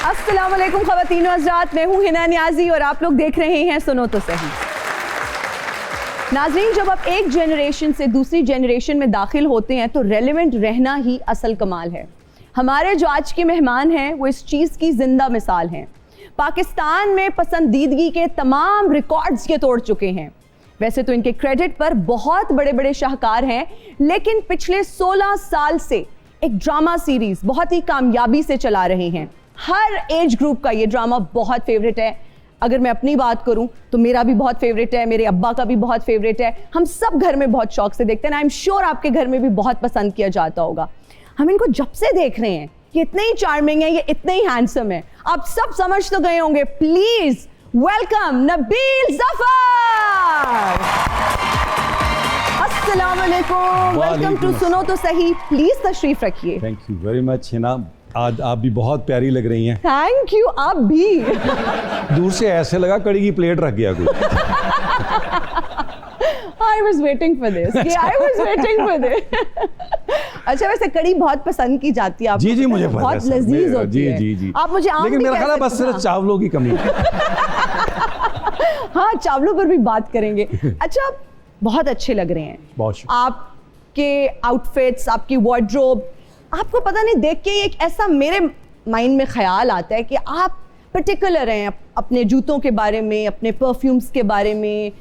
अस्सलाम वालेकुम ख़वातीन व हज़रात, मैं हूँ हिना नियाज़ी और आप लोग देख रहे हैं सुनो तो सही। नाज़रीन, जब आप एक जनरेशन से दूसरी जनरेशन में दाखिल होते हैं तो रेलेवेंट रहना ही असल कमाल है। हमारे जो आज के मेहमान हैं वो इस चीज़ की जिंदा मिसाल हैं। पाकिस्तान में पसंदीदगी के तमाम रिकॉर्ड्स के तोड़ चुके हैं। वैसे तो इनके क्रेडिट पर बहुत बड़े बड़े शाहकार हैं, लेकिन पिछले 16 साल से एक ड्रामा सीरीज बहुत ही कामयाबी से चला रहे हैं। हर एज ग्रुप का ये ड्रामा बहुत फेवरेट है। अगर मैं अपनी बात करूं तो मेरा भी बहुत फेवरेट है, मेरे अब्बा का भी बहुत फेवरेट है। हम सब घर में बहुत शौक से देखते हैं। आई एम श्योर आपके घर में भी बहुत पसंद किया जाता होगा। हम इनको जब से देख रहे हैं, ये इतने ही चार्मिंग है, ये इतने ही हैंडसम है। आप सब समझ तो गए होंगे। Please welcome Nabeel Zafar. अस्सलाम वालेकुम, वेलकम टू सुनो तो सही। प्लीज तशरीफ रखिए। Thank you very much Hina, आज आप भी बहुत प्यारी लग रही हैं। थैंक यू, आप भी। दूर से ऐसे लगा कड़ी की प्लेट रख गया कोई। I was waiting for this. I was waiting for this. अच्छा, वैसे कड़ी बहुत पसंद की जाती है आपको? जी जी, मुझे बहुत लजीज होती है। जी जी। आप मुझे आम लेकिन मेरा ख्याल है बस सिर्फ चावलों की कमी है। हाँ, चावलों पर भी बात करेंगे। अच्छा, बहुत अच्छे लग रहे हैं। बहुत शुक्रिया। आपके आउटफिट्स, आपकी वार्डरोब, आपको पता नहीं देख के एक ऐसा मेरे माइंड में ख्याल आता है कि आप पर्टिकुलर हैं अपने जूतों के बारे में, अपने परफ्यूम्स के बारे में।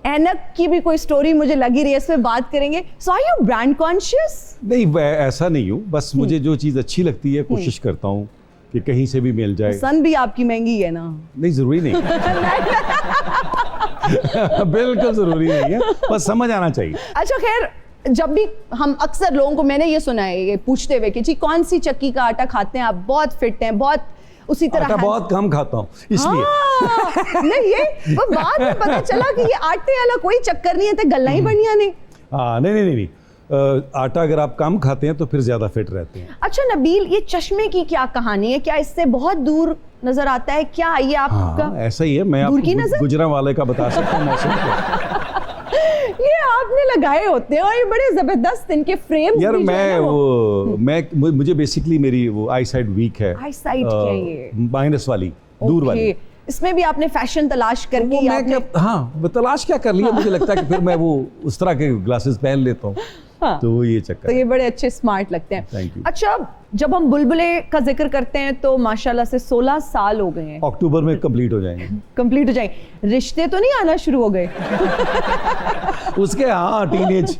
ऐनक की भी कोई स्टोरी मुझे लगी रही है, इस पे बात करेंगे। सो आर यू ब्रांड कॉन्शियस? नहीं, ऐसा नहीं हूँ, बस मुझे जो चीज़ अच्छी लगती है कोशिश करता हूँ कि कहीं से भी मिल जाए। सन भी आपकी महंगी है ना? नहीं, जरूरी नहीं। बिल्कुल जरूरी नहीं है, बस समझ आना चाहिए। अच्छा, खैर, जब भी हम अक्सर लोगों को, मैंने ये सुना है, ये पूछते हुए कि जी कौन सी चक्की का आटा खाते हैं आप, बहुत फिट हैं, बहुत उसी तरह। आटा बहुत कम खाता हूँ इसलिए। हाँ, नहीं, ये वो बाद में पता चला कि ये आटे वाला कोई चक्कर नहीं है, तो गल्ला ही बढ़िया नहीं। हाँ, नहीं, आटा अगर आप कम खाते हैं तो फिर ज्यादा फिट रहते हैं। अच्छा नबील, ये चश्मे की क्या कहानी है? क्या इससे बहुत दूर नजर आता है क्या ये आपका? हाँ, ऐसा ही है। मैं आपको गुजरांवाले का बता सकता हूँ मौसम को। ये आपने लगाए होते हैं और ये बड़े जबरदस्त इनके फ्रेम्स यार, भी मैं मुझे बेसिकली मेरी वो आई साइट वीक है। आई साइट क्या है ये? माइनस वाली, दूर वाली। इसमें भी आपने फैशन तलाश करके हाँ, वो तलाश क्या कर लिया। मुझे लगता है कि फिर मैं वो उस तरह के ग्लासेस पहन लेता हूँ। हाँ, तो ये चक्कर। तो ये बड़े अच्छे स्मार्ट लगते हैं। Thank you. अच्छा, जब हम बुलबुले का जिक्र करते हैं तो माशाल्लाह से 16 साल हो गए हैं। अक्टूबर में कंप्लीट हो जाएंगे। कंप्लीट हो जाएंगे। रिश्ते तो नहीं आना शुरू हो गए? उसके हाँ, टीनेज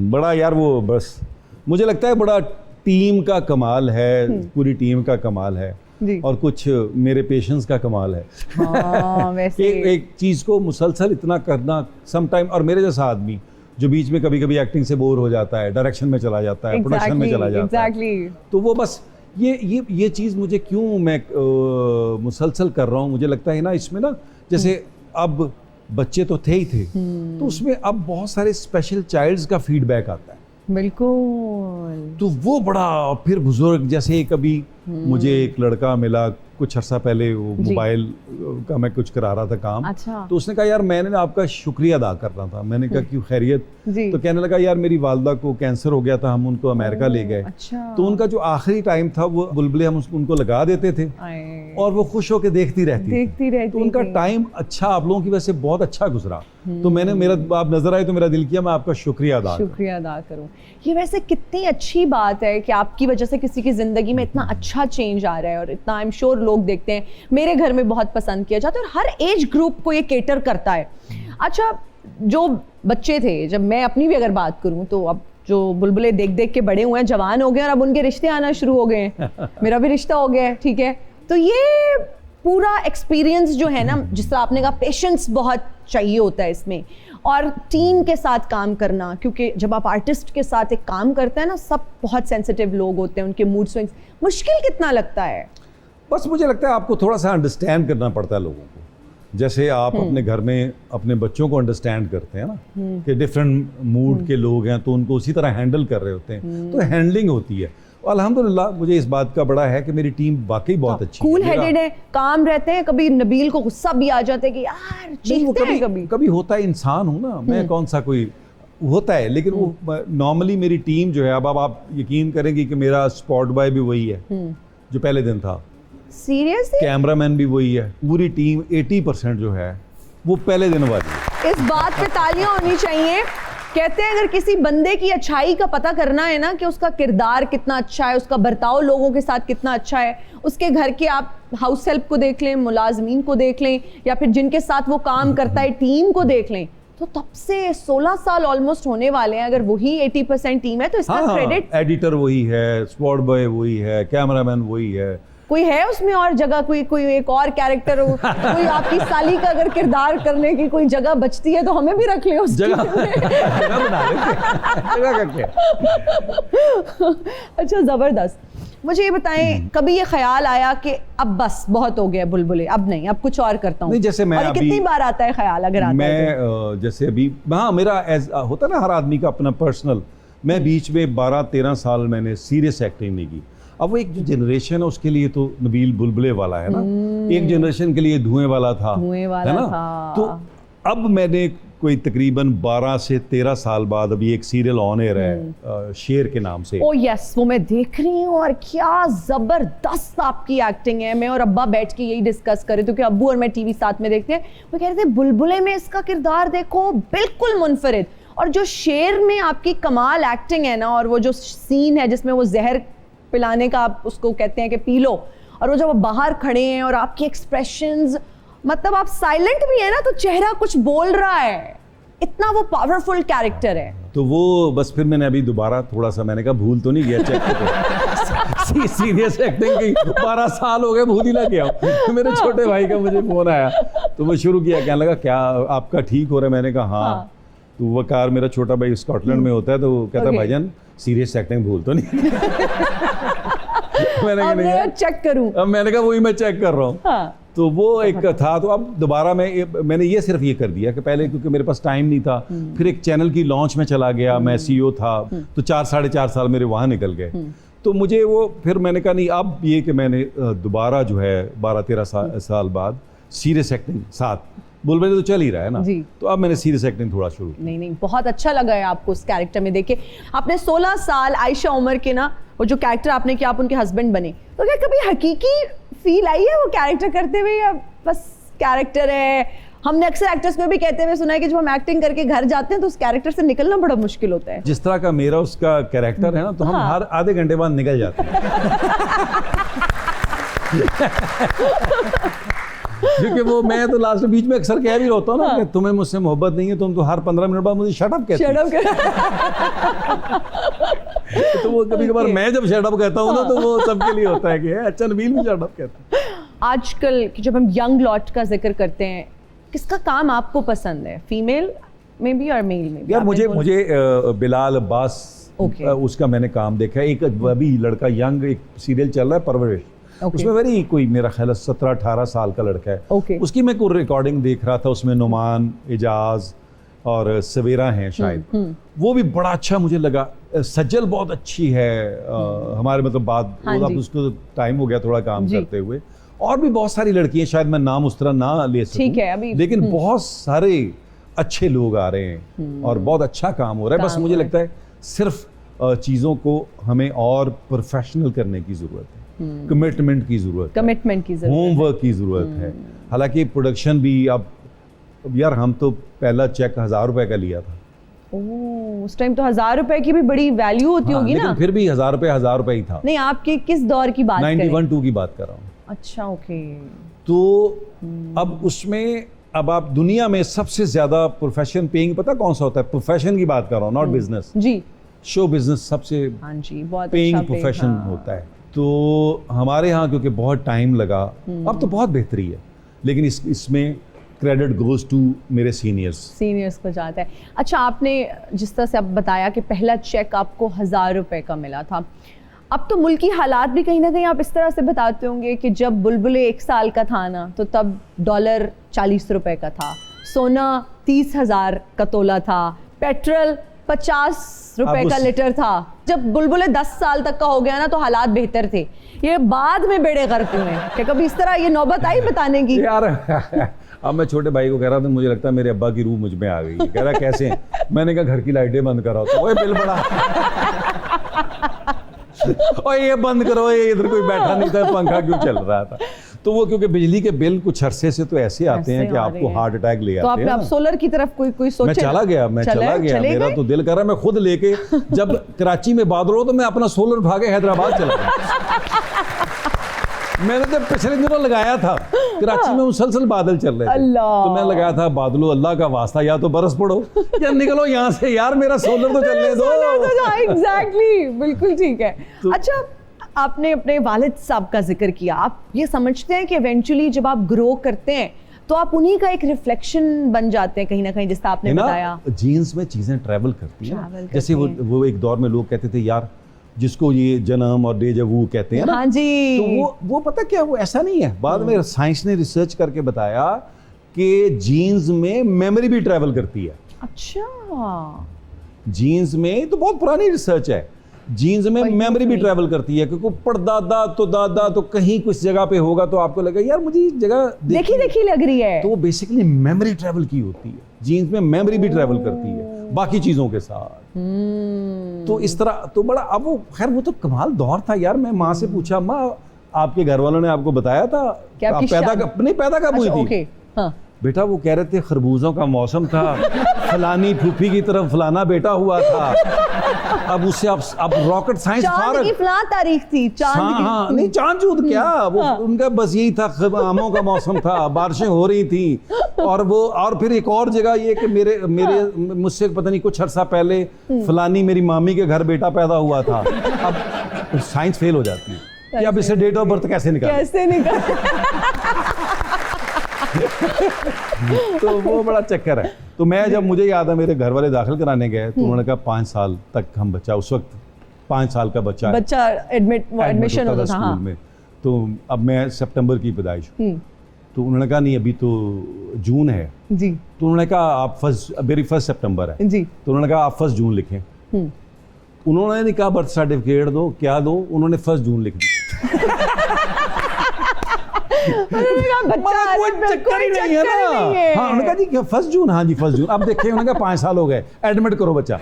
बड़ा यार, वो बस मुझे लगता है बड़ा टीम का कमाल है, पूरी टीम का कमाल है और कुछ मेरे पेशेंस का कमाल है। हाँ, वैसे एक चीज़ को मुसलसल इतना करना सम टाइम, और मेरे जैसा आदमी जो बीच में कभी कभी एक्टिंग से बोर हो जाता है, डायरेक्शन में चला जाता है, प्रोडक्शन में चला जाता है, तो वो बस ये चीज़ मुझे क्यों मैं मुसलसल कर रहा हूँ, मुझे लगता है ना इसमें ना, जैसे अब बच्चे तो थे ही थे, तो उसमें अब बहुत सारे स्पेशल चाइल्ड्स का फीडबैक आता है। बिल्कुल। तो वो बड़ा, फिर बुजुर्ग, जैसे कभी मुझे एक लड़का मिला कुछ अर्सा पहले, वो मोबाइल का मैं कुछ करा रहा था काम। अच्छा। तो उसने कहा यार मैंने ना आपका शुक्रिया अदा करना था। मैंने कहा क्यों, खैरियत? तो कहने लगा यार मेरी वालदा को कैंसर हो गया था, हम उनको अमेरिका ले गए। अच्छा। तो उनका जो आखिरी टाइम था वो बुलबुले हम उनको लगा देते थे और वो खुश होकर देखती रहती। तो उनका टाइम अच्छा आप लोगों की वजह से बहुत अच्छा गुजरा। तो मैंने, मेरा आप नजर आए तो मेरा दिल किया मैं आपका शुक्रिया अदा करूं। ये वैसे कितनी अच्छी बात है कि आपकी वजह से किसी की जिंदगी में इतना अच्छा चेंज आ रहा है और इतना आई एम श्योर लोग देखते हैं। मेरे घर में बहुत पसंद किया जाता है और हर एज ग्रुप को ये केटर करता है। अच्छा, जो बच्चे थे, जब मैं अपनी भी अगर बात करूं तो अब जो बुलबुले देख देख के बड़े हुए हैं, जवान हो गए और अब उनके रिश्ते आना शुरू हो गए हैं। मेरा भी रिश्ता हो गया है, ठीक है। तो ये पूरा एक्सपीरियंस जो है ना, जिस तरह आपने कहा, पेशेंस बहुत चाहिए होता है इसमें, और टीम के साथ काम करना, क्योंकि जब आप आर्टिस्ट के साथ एक काम करते हैं ना, सब बहुत सेंसिटिव लोग होते हैं, उनके मूड स्विंग्स। मुश्किल कितना लगता है? बस मुझे लगता है आपको थोड़ा सा अंडरस्टैंड करना पड़ता है लोगों को। जैसे आप अपने घर में अपने बच्चों को अंडरस्टैंड करते हैं ना, कि डिफरेंट मूड के लोग हैं, तो उनको उसी तरह हैंडल कर रहे होते हैं, तो हैंडलिंग होती है। अल्हम्दुलिल्लाह मुझे इस बात का बड़ा है कि मेरी टीम वाकई बहुत अच्छी कूल हेडेड है, काम रहते हैं। कभी नबील को गुस्सा भी आ जाता है कि यार चीखते हैं, कभी होता है, इंसान हूँ ना मैं, कौन सा कोई होता है, लेकिन वो नॉर्मली मेरी टीम जो है, अब आप यकीन करेंगे कि मेरा स्पॉट बॉय भी वही है जो पहले दिन था। सीरियसली? कैमरामैन भी वही है, पूरी टीम 80% जो है वो पहले दिन वाली है। इस बात पे तालियां होनी चाहिए। कहते हैं अगर किसी बंदे की अच्छाई का पता करना है ना कि उसका किरदार कितना अच्छा है, उसका बर्ताव लोगों के साथ कितना अच्छा है, उसके घर के आप हाउस हेल्प को देख लें, मुलाजमीन को देख लें, या फिर जिनके साथ वो काम करता है टीम को देख लें, तो तब से 16 साल ऑलमोस्ट होने वाले हैं। अगर वही 80% टीम है तो इसका क्रेडिट, एडिटर वही है, स्पॉट बॉय वही है, कैमरामैन वही है। कोई है उसमें और जगह, कोई एक और कैरेक्टर हो, कोई आपकी साली का अगर किरदार करने की कोई जगह बचती है तो हमें भी रख ले उस जगह बना लेते जगह करके। अच्छा, जबरदस्त। मुझे ये बताएं, कभी ये ख्याल आया कि अब बस बहुत हो गया बुलबुले, अब नहीं, अब कुछ और करता हूँ? नहीं, जैसे मैं अभी कितनी बार आता है ख्याल, अगर आता मैं है तो? जैसे अभी हाँ, मेरा होता ना हर आदमी का अपना पर्सनल, मैं बीच में 12-13 साल मैंने सीरियस एक्टिंग नहीं की। अब वो एक जो जनरेशन है उसके लिए तो नबील बुलबुले वाला है ना, एक जनरेशन के लिए धुएं वाला था, धुएं वाला है ना? था। तो अब मैंने कोई तकरीबन 12 से 13 साल बाद अभी एक सीरियल ऑन एयर है शेर के नाम से। ओ यस, वो मैं देख रही हूँ और क्या जबरदस्त आपकी एक्टिंग है। मैं और अब्बा बैठ के यही डिस्कस कर रहे थे, क्योंकि अब्बू और मैं टीवी साथ में देखते हैं। वो कह रहे थे बुलबुले में इसका किरदार देखो बिल्कुल मुनफरिद, और जो शेर में आपकी कमाल एक्टिंग है ना, और वो जो सीन है जिसमें वो जहर पिलाने का आप उसको कहते हैं कि पी लो, और वो जब बाहर खड़े हैं और आपके एक्सप्रेशंस, मतलब आप साइलेंट भी है ना तो चेहरा कुछ बोल रहा है, इतना वो पावरफुल कैरेक्टर है। तो वो बस फिर मैंने अभी दोबारा थोड़ा सा, मैंने कहा भूल तो नहीं गया, चेक सीरियस एक्टिंग की 12 साल हो गए, भूल ही ना गया। तो मेरे छोटे भाई का मुझे फोन आया, तो मैं शुरू किया, कहने लगा क्या आपका ठीक हो रहा है? मैंने कहा हाँ। तो वकार मेरा छोटा भाई स्कॉटलैंड में होता है, तो कहता भाईजान सीरियस एक्टिंग भूल तो नहीं? मैंने कहा नहीं, चेक करूं। अब मैंने कहा वही मैं चेक कर रहा हूँ। हाँ। तो वो एक था, तो अब दोबारा मैंने ये सिर्फ ये कर दिया कि पहले क्योंकि मेरे पास टाइम नहीं था, फिर एक चैनल की लॉन्च में चला गया, मैं CEO था, तो 4-4.5 साल मेरे वहाँ निकल गए। तो मुझे वो फिर मैंने कहा नहीं, अब ये कि मैंने दोबारा जो है 12-13 साल बाद सीरियस एक्टिंग साथ बुलबुले तो चल ही रहा है ना, तो अब मैंने सीरियस एक्टिंग थोड़ा शुरू। नहीं, बहुत अच्छा लगा है आपको उस कैरेक्टर में देखे। आपने 16 साल आयशा उमर के ना वो जो कैरेक्टर आपने किया, आप उनके हस्बैंड बने, तो क्या कभी हकीकी फील आई है वो कैरेक्टर करते हुए, या बस कैरेक्टर है? हमने अक्सर एक्टर्स को भी कहते हुए सुना है कि जब हम एक्टिंग करके घर जाते हैं तो उस कैरेक्टर से निकलना बड़ा मुश्किल होता है। जिस तरह का मेरा उसका कैरेक्टर है ना, तो हम हर आधे घंटे बाद निकल जाते हैं। क्योंकि वो मैं तो लास्ट बीच में अक्सर कह भी होता हूँ ना कि तुम्हें मुझसे मोहब्बत नहीं है, तुम तो हर 15 मिनट बाद मुझे शट अप कहते हो। तो वो कभी कभार मैं जब शट अप कहता हूँ ना, तो वो सबके लिए होता है कि अच्छा नबील भी शट अप कहता है। आजकल जब हम यंग लॉट का जिक्र करते हैं, किसका काम आपको पसंद है, फीमेल में भी और मेल में भी? यार मुझे बिलाल अब्बास, उसका मैंने काम देखा है। एक अभी लड़का यंग, एक सीरियल चल रहा है परवरिश, उसमें वेरी कोई मेरा ख्याल 17-18 साल का लड़का है। उसकी मैं कोई रिकॉर्डिंग देख रहा था, उसमें नुमान, एजाज और सवेरा हैं शायद, वो भी बड़ा अच्छा मुझे लगा। सज्जल बहुत अच्छी है, हमारे मतलब बाद अब उसको टाइम हो गया थोड़ा काम करते हुए। और भी बहुत सारी लड़कियां, शायद मैं नाम उस तरह ना ले सकूं, लेकिन बहुत सारे अच्छे लोग आ रहे हैं और बहुत अच्छा काम हो रहा है। बस मुझे लगता है सिर्फ चीज़ों को हमें और प्रोफेशनल करने की ज़रूरत है, कमिटमेंट की ज़रूरत है, होमवर्क की ज़रूरत है। हालांकि प्रोडक्शन भी अब यार, हम तो पहला चेक 1000 रुपए का लिया था। उस टाइम तो 1000 रुपए की भी बड़ी वैल्यू होती होगी ना? लेकिन फिर भी 1000 रुपए ही था। नहीं, आपके किस दौर की बात कर रहे हैं? 91-2 की बात कर रहा हूँ। अच्छा, ओके। तो अब उसमें अब आप दुनिया में सबसे ज्यादा प्रोफेशन पेइंग पता कौन सा होता है? प्रोफेशन की बात कर रहा हूँ, नॉट बिजनेस जी। शो बिजनेस सबसे पेइंग प्रोफेशन होता है। तो हमारे यहाँ क्योंकि बहुत टाइम लगा, अब तो बहुत बेहतरी है, लेकिन इसमें क्रेडिट गोज टू मेरे सीनियर्स को जाता है। अच्छा, आपने जिस तरह से अब बताया कि पहला चेक आपको 1000 रुपए का मिला था, अब तो मुल्क की हालात भी कहीं ना कहीं आप इस तरह से बताते होंगे कि जब बुलबुले 1 साल का था ना, तो तब डॉलर 40 रुपए का था, सोना 30,000 का तोला था, पेट्रोल 50 रुपए का लीटर था। जब बुलबुले 10 साल तक का हो गया ना, तो हालात बेहतर थे। ये बाद में बेड़े गर्क हुए हैं। क्या कभी इस तरह ये नौबत आई बताने की? यार अब मैं छोटे भाई को कह रहा था, मुझे लगता है मेरे अब्बा की रूह मुझ में आ गई। कह रहा कैसे? मैंने कहा घर की लाइटें बंद करा, तो ओए बिल बड़ा। और ये बंद करो, ये इधर कोई बैठा नहीं था, पंखा क्यों चल रहा था। तो वो क्योंकि बिजली के बिल कुछ अरसे से तो ऐसे आते हैं कि आपको हार्ट अटैक ले आते हैं। तो आप सोलर की तरफ कोई सोचे? मैं चला गया मेरा तो दिल कर रहा है मैं खुद लेके, जब कराची में बादल हो तो मैं अपना सोलर भागे हैदराबाद चला गया। मैंने तो पिछले दिनों लगाया था, कराची में मुसलसल बादल चल रहे थे, तो मैं लगाया था, बादलों अल्लाह का वास्ता या तो बरस पड़ो या निकलो यहाँ से यार, मेरा सोलर तो चलने दो। एग्जैक्टली, बिल्कुल ठीक है। अच्छा, आपने अपने वालिद साहब का जिक्र किया, आप ये समझते हैं कि इवेंचुअली जब आप ग्रो करते हैं तो आप उन्हीं का एक रिफ्लेक्शन बन जाते हैं कहीं ना कहीं, जिस तरह आपने बताया जीन्स में चीजें ट्रैवल करती हैं। जैसे वो एक दौर में लोग कहते थे यार जिसको ये जन्म और डेजा वू कहते हैं ना, हाँ जी, तो वो पता क्या, वो ऐसा नहीं है। बाद में साइंस ने रिसर्च करके बताया कि जीन्स में मेमोरी भी ट्रैवल करती है। अच्छा, जीन्स में तो बहुत पुरानी रिसर्च है, जीन्स में मेमोरी भी ट्रैवल करती है, क्योंकि परदादा तो दादा तो कहीं कुछ जगह पे होगा तो आपको लगेगा यार मुझे ये जगह देखी लग रही है, तो वो बेसिकली मेमोरी ट्रैवल की होती है। जीन्स में मेमोरी भी ट्रैवल करती है बाकी चीजों के साथ। तो इस तरह तो बड़ा, अब वो खैर वो तो कमाल दौर था यार। मैं माँ से पूछा, माँ आपके घर वालों ने आपको बताया था आप पैदा कब हुई थी? हाँ। बेटा वो कह रहे थे खरबूजों का मौसम था, फलानी फूफी की तरफ फलाना बेटा हुआ था। अब उससे अब रॉकेट साइंस चांद की फलां तारीख थी, चांद की। हाँ, नहीं चांद चूंद क्या, वो उनका बस यही था, आमों का मौसम था, बारिशें हो रही थी। और फिर एक और जगह ये कि मेरे मुझसे पता नहीं कुछ अर्सा पहले फलानी मेरी मामी के घर बेटा पैदा हुआ था। अब साइंस फेल हो जाती है कि अब इसे डेट ऑफ बर्थ कैसे निकाल तो वो बड़ा चक्कर है। तो मैं जब मुझे याद है मेरे घर वाले दाखिल कराने गए तो उन्होंने कहा 5 साल तक हम बच्चा, उस वक्त 5 साल का बच्चा एडमिशन होता था स्कूल में। तो अब मैं सितंबर की पैदाइश, तो उन्होंने कहा नहीं अभी तो जून है जी। तो उन्होंने कहा आप मेरी 1 सितंबर है जी, तो उन्होंने कहा आप 1 जून लिखें। उन्होंने नहीं कहा बर्थ सर्टिफिकेट दो, क्या दो, उन्होंने 1 जून लिख दी। कोई चक्कर ही नहीं है ना। हाँ, उन्होंने कहा जी 1 जून, हाँ जी 1 जून। अब देखिए उन्होंने कहा 5 साल हो गए, एडमिट करो बच्चा।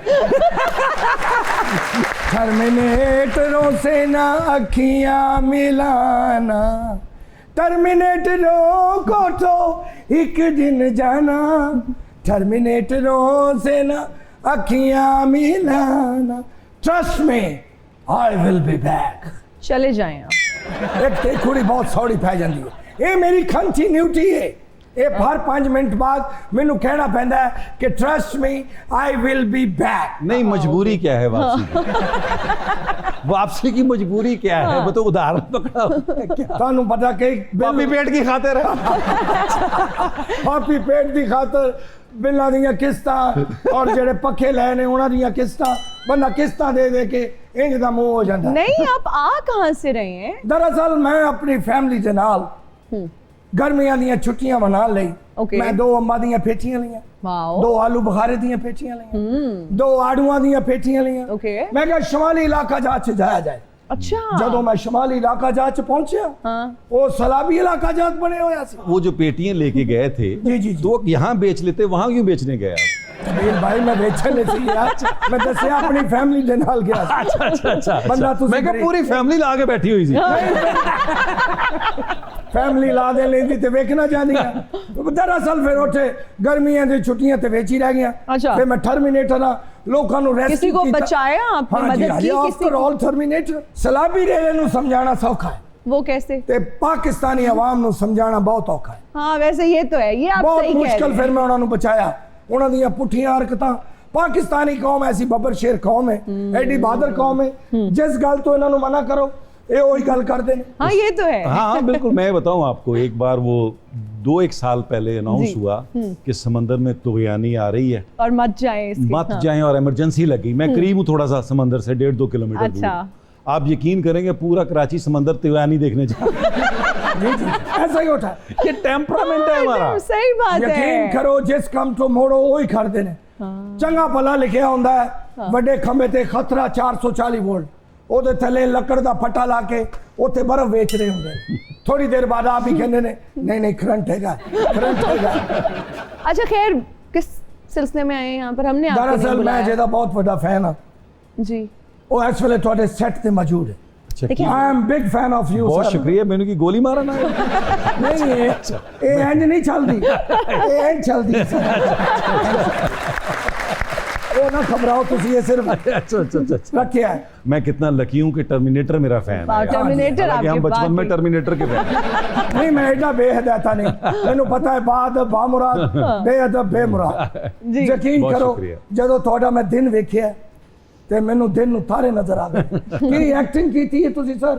टर्मिनेटरों से ना अखियां मिलाना, टर्मिनेटरों को तो एक दिन जाना, टर्मिनेटरों से ना अखियां मिलाना, ट्रस्ट में आई विल बी बैक। चले जाएं आप। एक कुड़ी बहुत सौड़ी पै जाती है, ये मेरी कंटिन्यूटी है। ये हर 5 मिनट बाद मैनू कहना पैंदा है कि trust me I will be back. नहीं, मजबूरी क्या है वापसी की? वापसी की मजबूरी क्या है? वो तो उदाहरण पकड़ा। तानू पता कि पापी पेट की खातिर है। पापी पेट की खातिर बिल्लां दियां किस्तां और जेड़े पक्के लैने उन्हां दियां किस्तां, बंदा किस्तां दे दे के इंज दा मुंह हो जाता। नहीं, आप आ कहां से रहे हैं? दरअसल मैं अपनी फैमिली दे नाल गर्मियां दियां छुट्टियां मना लई। मैं 2 अंबा दियां पेटियां लियां, 2 आलू बुखारे दियां पेटियां लियां, 2 आड़ूआं दियां पेटियां लियां। मैं कहा शमाली इलाका जाच जाया जाए। अच्छा, जदों मैं शमाली इलाका जाच पहुंचा, वो सलाबी इलाका जाच बने होया सी। वो जो पेटियां लेके गए थे जी तो यहाँ बेच लेते, वहां क्यों बेचने गए आप? भाई मैं बेचने सी यार, मैं दसिया अपनी फैमिली दे नाल गया। अच्छा बंदा मैं कहा पूरी फैमिली ला के बैठी हुई सी। फैमिली ला दे लेंदी ते वेखना चाहदियां। दरअसल फिर उठे गर्मियां दी छुट्टियां ते वेची रह गया। फिर मैं टर्मिनेटर लोकां नु रेस्क्यू किसी को बचाया, आपने मदद की किसी को? ऑल टर्मिनेटर सलाबी रेले नु समझाना सौखा है। वो कैसे? ते पाकिस्तानी अवाम नु समझाना बहुत औखा है। हाँ वैसे ये तो है, ये आप बहुत सही कह रहे हैं। मुश्किल फिर मैं उन्हां नु बचाया। उन्हां दियां पुठियां हरकतां, पाकिस्तानी कौम ऐसी बब्बर शेर कौम है, एडी बहादुर कौम है, जिस गल तो इन्हां नु मना करो ये वही गल करते हैं। हाँ ये तो है। हाँ बिल्कुल। मैं बताऊं आपको, एक बार वो 2-1 साल पहले अनाउंस हुआ कि समंदर में तुगयानी आ रही है और मत जाएं और इमरजेंसी लगी। मैं करीब हूँ थोड़ा सा समंदर से 1.5-2 किलोमीटर दूर। आप यकीन करेंगे पूरा कराची समंदर तुगयानी देखने जा ऐसा ही होता है, ये टेम्परामेंट है हमारा। सही बात है। यकीन करो जिस काम तो मोड़ो वही कर देने। चंगा भला लिखा होंदा है बड़े खंबे ते खतरा 440 वोल्ट, ਉਹਦੇ ਥੱਲੇ ਲੱਕੜ ਦਾ ਫੱਟਾ ਲਾ ਕੇ ਉੱਥੇ ਬਰਫ਼ ਵੇਚ ਰਹੇ ਹੁੰਦੇ। थोड़ी देर बाद आप ही कहते हैं नहीं करंट हैगा। अच्छा खैर, किस सिलसिले में आए यहाँ पर? हमने दरअसल मैं जेदा बहुत बड़ा फैन हाँ जी। ਉਹ ਇਸ ਵੇਲੇ ਤੁਹਾਡੇ ਸੈੱਟ ਤੇ ਮੌਜੂਦ ਹੈ। देखिए I am big fan of you बहुत शुक्रिया, मैंने की गोली मारा ना नहीं ये इंज नहीं चलती, ये इंज चलती वो ना घबराओ तुसी, ये सिर्फ अच्छा रखिया है। मैं कितना लकी हूँ कि टर्मिनेटर मेरा फैन है। टर्मिनेटर हालांकि हम बचपन में टर्मिनेटर के फैन नहीं मैं एडा बेहदायता नहीं, मैनू पता है बाद बामुराद बेअदब बेमुराद। यकीन बहुत करो शुक्रिया। ਜਦੋਂ ਤੁਹਾਡਾ ਮੈਂ ਦਿਨ ਵੇਖਿਆ ਤੇ ਮੈਨੂੰ ਦਿਨ ਨੂੰ ਤਾਰੇ ਨਜ਼ਰ ਆ ਗਏ। ਕੀ ਐਕਟਿੰਗ ਕੀਤੀ ਹੈ ਤੁਸੀਂ ਸਰ,